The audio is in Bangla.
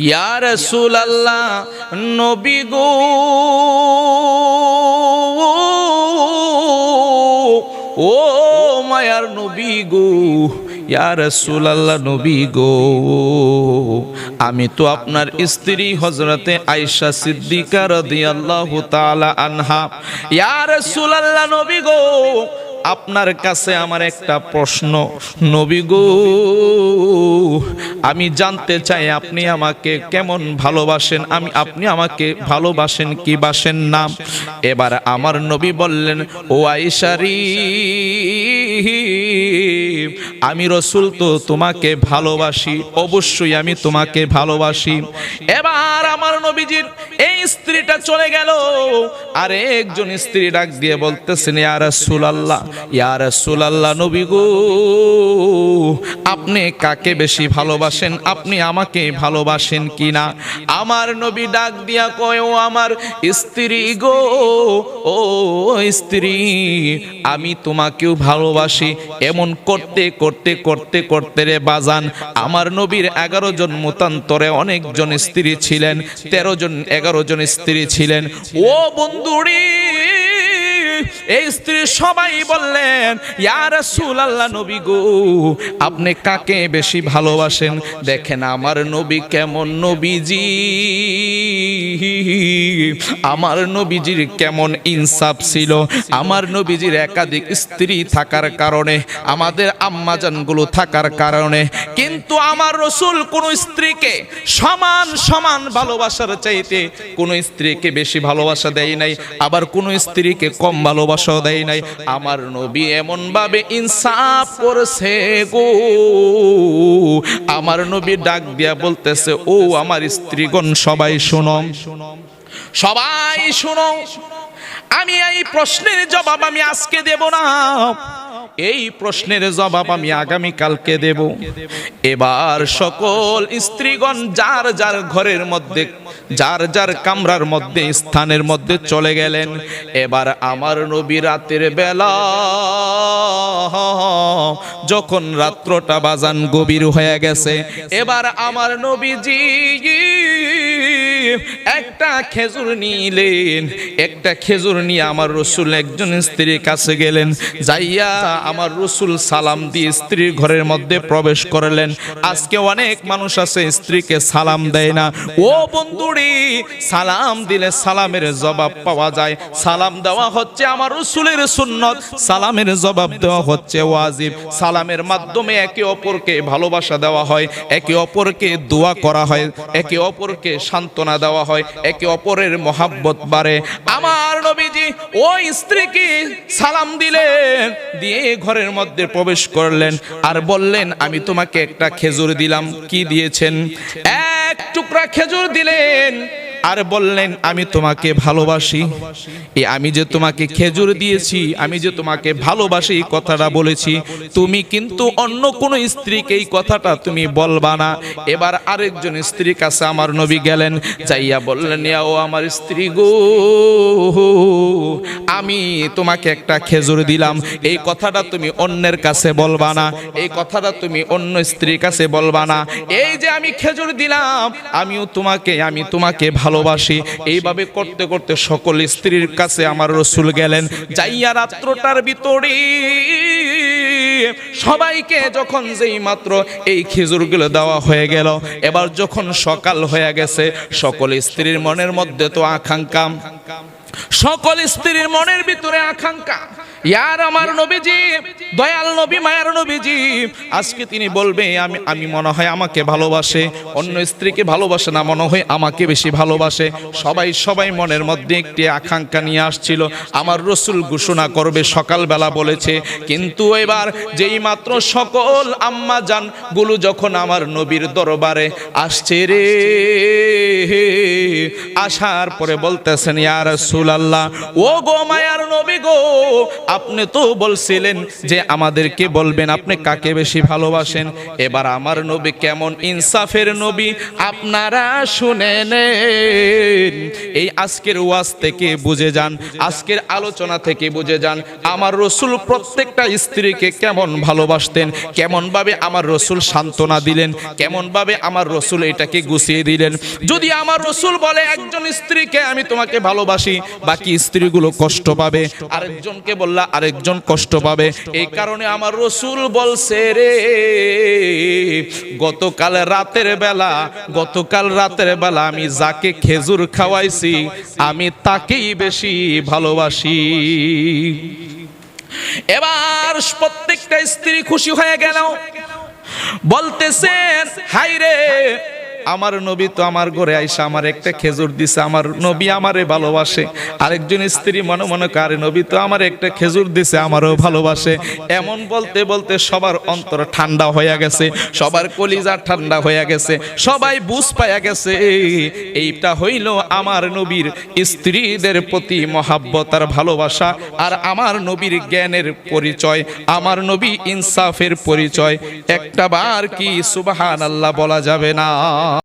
ইয়া রাসূলুল্লাহ নবী গো ও মায়ার নবী গো, ইয়া রাসূলুল্লাহ নবী গো, আমি তো আপনার স্ত্রী হযরতে আয়েশা সিদ্দিকা রাদিয়াল্লাহু তাআলা আনহা। ইয়া রাসূলুল্লাহ নবী গো, আপনার কাছে আমার একটা প্রশ্ন নবী গো, আমি জানতে চাই আপনি আমাকে কেমন ভালোবাসেন, আপনি আমাকে ভালোবাসেন কি বাসেন না। এবার আমার নবী বললেন, ও আয়েশা রে, আমি রাসূল তো তোমাকে ভালোবাসি, অবশ্যই আমি তোমাকে ভালোবাসি। এবার আমার নবীজির এই স্ত্রীটা চলে গেল, আর একজন স্ত্রী ডাক দিয়ে বলতেছেন, ইয়া রাসূলুল্লাহ, ইয়া রাসূলুল্লাহ নবী গো, আপনি কাকে বেশি ভালোবাসেন, আপনি আমাকে ভালোবাসেন কিনা। আমার নবী ডাক দিয়া কয়, ও আমার স্ত্রী গো, ও স্ত্রী, আমি তোমাকেও ভালোবাসি। এমন করতে করতে করতে করতে রে বাজান, আমার নবীর 11 জন মতান্তরে অনেকজন স্ত্রী ছিলেন, 13 জন 11 জন স্ত্রী ছিলেন। ও বন্ধুরি, এই স্ত্রী সবাই বললেন, ইয়া রাসূলুল্লাহ নবী গো, আপনি কাকে বেশি ভালোবাসেন। দেখেন আমার নবী কেমন নবীজি, আমার নবীজির কেমন ইনসাফ ছিল। আমার নবীজির একাধিক স্ত্রী থাকার কারণে, আমাদের আম্মাজানগুলো থাকার কারণে, কিন্তু আমার রাসূল কোন স্ত্রীকে সমান সমান ভালোবাসার চাইতে কোন স্ত্রীকে বেশি ভালোবাসা দেয় নাই, আবার কোন স্ত্রীকে কম ভালোবাসাও দেয় নাই। আমার নবী এমন ভাবে ইনসাফ করেছে গো, আমার নবী ডাক দিয়া বলতেছে, ও আমার স্ত্রীগণ সবাই শোনো, সবাই শোনো, আমি এই প্রশ্নের জবাব আমি আজকে দেব না, এই প্রশ্নের জবাব আমি আগামী কালকে দেব। এবার সকল স্ত্রীগণ যার যার ঘরের মধ্যে, যার যার কামরার মধ্যে, স্থানের মধ্যে চলে গেলেন। এবার আমার নবী রাতের বেলা যখন রাত্রটা বাজান গভীর হয়ে গেছে, এবার আমার নবীজি একটা খেজুর নিলেন, একটা খেজুর নিয়ে আমার রাসূল একজন স্ত্রীর কাছে গেলেন, যাইয়া আমার রাসূল সালাম দিয়ে স্ত্রীর ঘরের মধ্যে প্রবেশ করলেন। আজকে অনেক মানুষ আছে স্ত্রীকে সালাম দেয় না। ও বন্ধুরি, সালাম দিলে সালামের জবাব পাওয়া যায়, সালাম দেওয়া হচ্ছে আমার রাসূলের সুন্নত, সালামের জবাব দেওয়া হচ্ছে ওয়াজিব। সালামের মাধ্যমে একে অপরকে ভালোবাসা দেওয়া হয়, একে অপরকে দোয়া করা হয়, একে অপরকে সান্ত্বনা দেওয়া হয়, একে অপরের মহাব্বত বাড়ে। আমার নবীজি ওই স্ত্রীকে সালাম দিলেন, দিয়ে ঘরের মধ্যে প্রবেশ করলেন আর বললেন, আমি তোমাকে একটা খেজুর দিলাম। কি দিয়েছেন? এক টুকরা খেজুর দিলেন আর বললেন, আমি তোমাকে ভালোবাসি। এই আমি যে তোমাকে খেজুর দিয়েছি, আমি যে তোমাকে ভালোবাসি, এই কথাটা বলেছি, তুমি কিন্তু অন্য কোন স্ত্রীকে এই কথাটা তুমি বলবা না। এবার আরেকজন স্ত্রীর কাছে আমার নবী গেলেন, যাইয়া বললেন, ইয়া ও আমার স্ত্রী গো, আমি তোমাকে একটা খেজুর দিলাম, এই কথাটা তুমি অন্যের কাছে বলবা না, এই কথাটা তুমি অন্য স্ত্রীর কাছে বলবা না। এই যে আমি খেজুর দিলাম, আমি তোমাকে ভালোবাসি। এইভাবে করতে করতে সকল স্ত্রীর কাছে আমার রাসূল গেলেন, যাইয়া রাত্রটার ভিতরে সবাইকে যখন যেই মাত্র এই খেজুরগুলো দেওয়া হয়ে গেল, এবার যখন সকাল হয়ে গেছে, সকল স্ত্রীর মনের মধ্যে তো আকাঙ্ক্ষা, সকল স্ত্রীর মনের ভিতরে আকাঙ্ক্ষা, ইয়ার আমার নবীজি, দয়াল নবী, মায়ার নবীজি, আজকে তিনি বলবে আমি মনে হয় আমাকে ভালোবাসে, অন্য স্ত্রীকে ভালোবাসে না, মনে হয় আমাকে বেশি ভালোবাসে। সবাই মনের মধ্যে একটি আকাঙ্ক্ষা নিয়ে আসছিল, আমার রাসূল ঘোষণা করবে, সকালবেলা বলেছে। কিন্তু এবার যেই মাত্র সকল আম্মা জান গুলো যখন আমার নবীর দরবারে আসছে রে, আসার পরে বলতেছেন, ইয়া রাসূলুল্লাহ, ও গো মায়ার নবী গো, আপনি তো বলছিলেন যে আমাদেরকে বলবেন আপনি কাকে বেশি ভালোবাসেন। এবার আমার নবী কেমন ইনসাফের নবী আপনারা শুনে নেন। এই আজকের ওয়াজ থেকে বুঝে যান, আজকের আলোচনা থেকে বুঝে যান আমার রসুল প্রত্যেকটা স্ত্রীকে কেমন ভালোবাসতেন, কেমন ভাবে আমার রসুল সান্ত্বনা দিলেন, কেমন ভাবে আমার রসুল এটাকে গুছিয়ে দিলেন। যদি আমার রসুল বলে একজন স্ত্রীকে আমি তোমাকে ভালোবাসি, বাকি স্ত্রীগুলো কষ্ট পাবে, আরেকজনকে বললা আরেকজন কষ্ট পাবে। এই কারণে আমার রসুল বলছে রে গতকাল রাতের বেলা আমি যাকে খেজুর খাওয়াইছি আমি তাকেই বেশি ভালোবাসি। এবার প্রত্যেকটা স্ত্রী খুশি হয়ে গেল, বলতেছেন হাই রে আমার নবী তো আমার ঘরে আইসা আমার একটা খেজুর দিছে, আমার নবী আমারে ভালোবাসে। আরেকজন স্ত্রী মনে মনে করে নবী তো আমার একটা খেজুর দিছে, আমারও ভালোবাসে। এমন বলতে বলতে সবার অন্তর ঠান্ডা হয়ে গেছে, সবার কলিজা ঠান্ডা হয়ে গেছে, সবাই বুঝ পাইয়া গেছে এইটা হইল আমার নবীর স্ত্রীদের প্রতি মহাব্বত আর ভালোবাসা, আর আমার নবীর জ্ঞানের পরিচয়, আমার নবী ইনসাফের পরিচয়। একটা বার কি সুবহানাল্লাহ বলা যাবে না?